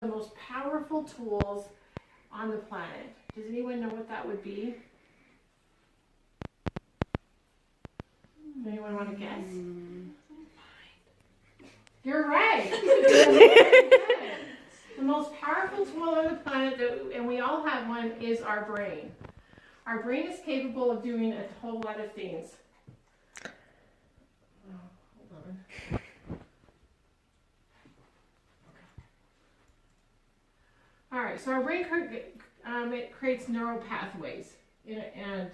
the most powerful tools on the planet. Does anyone know what that would be? Anyone want to guess? You're right. The most powerful tool on the planet, and we all have one, is our brain. Our brain is capable of doing a whole lot of things. Hold on. All right, so our brain it creates neural pathways, and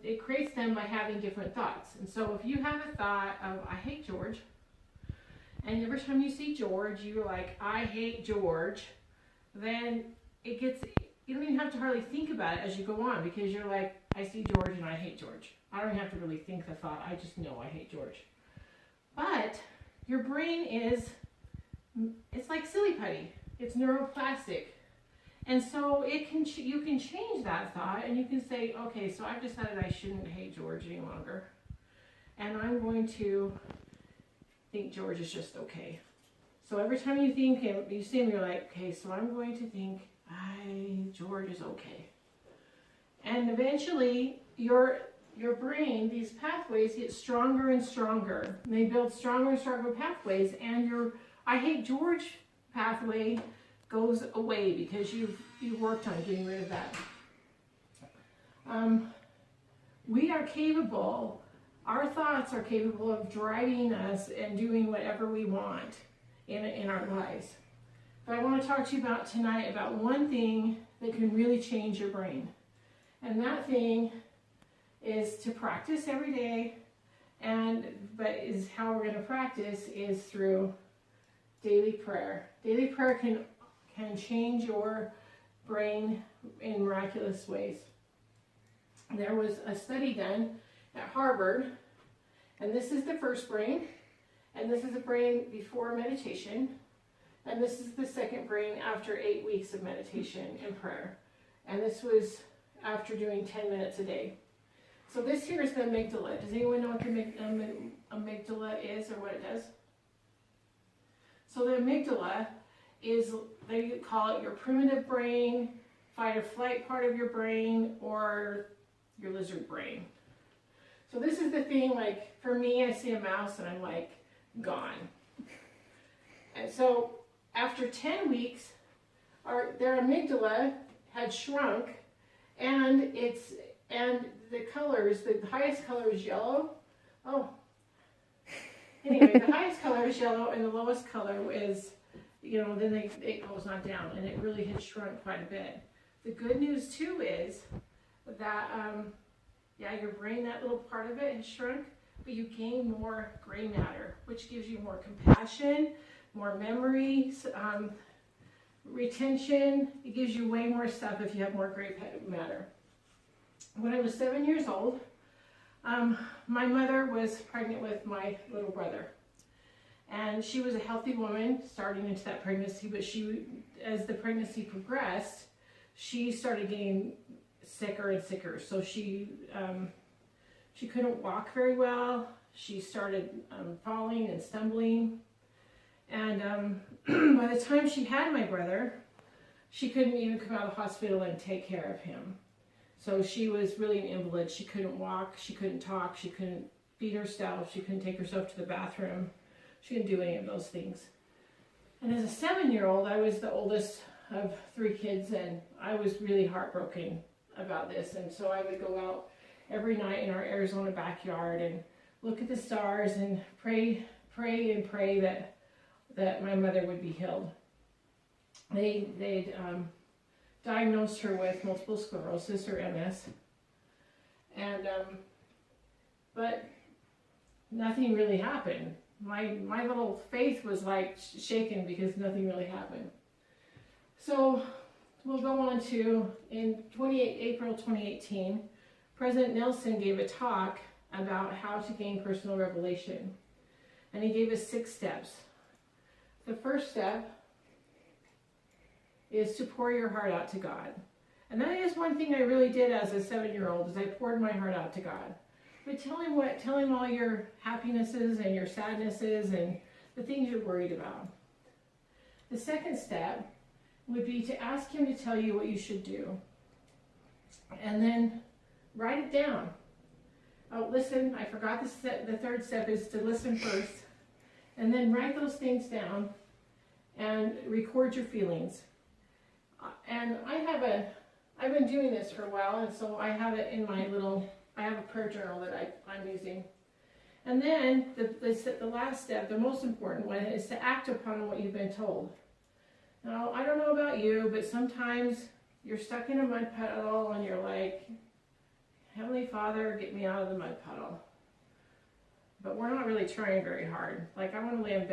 it creates them by having different thoughts. And so if you have a thought of I hate George, and every time you see George, you're like, I hate George, then you don't even have to hardly think about it as you go on, because you're like, I see George and I hate George. I don't have to really think the thought, I just know I hate George. But your brain it's like silly putty. It's neuroplastic. And so you can change that thought, and you can say, okay, so I've decided I shouldn't hate George any longer. And I'm going to think George is just okay. So every time you think him, you see him, you're like, okay, so I'm going to think George is okay. And eventually your brain, these pathways get stronger and stronger. And they build stronger and stronger pathways, and your I hate George pathway goes away because you've worked on getting rid of that. We are capable, our thoughts are capable of driving us and doing whatever we want in our lives. But I want to talk to you about tonight about one thing that can really change your brain. And that thing is to practice every day, but how we're going to practice is through daily prayer. Daily prayer can change your brain in miraculous ways. There was a study done at Harvard, and this is the first brain, and this is the brain before meditation, and this is the second brain after 8 weeks of meditation and prayer. And this was after doing 10 minutes a day. So this here is the amygdala. Does anyone know what the amygdala is or what it does? So the amygdala is, they call it your primitive brain, fight or flight part of your brain, or your lizard brain. So this is the thing, like for me, I see a mouse and I'm like, gone. And so after 10 weeks, their amygdala had shrunk, and the colors, the highest color is yellow. Oh. Anyway, the highest color is yellow, and the lowest color is, then it goes on down, and it really has shrunk quite a bit. The good news too is that, your brain, that little part of it has shrunk, but you gain more gray matter, which gives you more compassion, more memory, retention. It gives you way more stuff if you have more gray matter. When I was 7 years old, my mother was pregnant with my little brother. And she was a healthy woman starting into that pregnancy, but as the pregnancy progressed, she started getting sicker and sicker. So she couldn't walk very well. She started falling and stumbling. And by the time she had my brother, she couldn't even come out of the hospital and take care of him. So she was really an invalid. She couldn't walk, she couldn't talk, she couldn't feed herself, she couldn't take herself to the bathroom. She couldn't do any of those things. And as a 7-year-old, I was the oldest of 3 kids, and I was really heartbroken about this. And so I would go out every night in our Arizona backyard and look at the stars and pray that my mother would be healed. They'd diagnosed her with multiple sclerosis, or MS, and but nothing really happened. My little faith was like shaken because nothing really happened. So we'll go on to, in April 2018, President Nelson gave a talk about how to gain personal revelation, and he gave us 6 steps. The first step is to pour your heart out to God. And that is one thing I really did as a 7-year-old, is I poured my heart out to God. But tell him all your happinesses and your sadnesses and the things you're worried about. The second step would be to ask him to tell you what you should do. And then write it down. Oh, listen, I forgot the third step is to listen first. And then write those things down and record your feelings. And I've been doing this for a while, and so I have it in my I have a prayer journal that I'm using. And then the last step, the most important one, is to act upon what you've been told. Now, I don't know about you, but sometimes you're stuck in a mud puddle and you're like, Heavenly Father, get me out of the mud puddle. But we're not really trying very hard. Like, I want to lay in bed.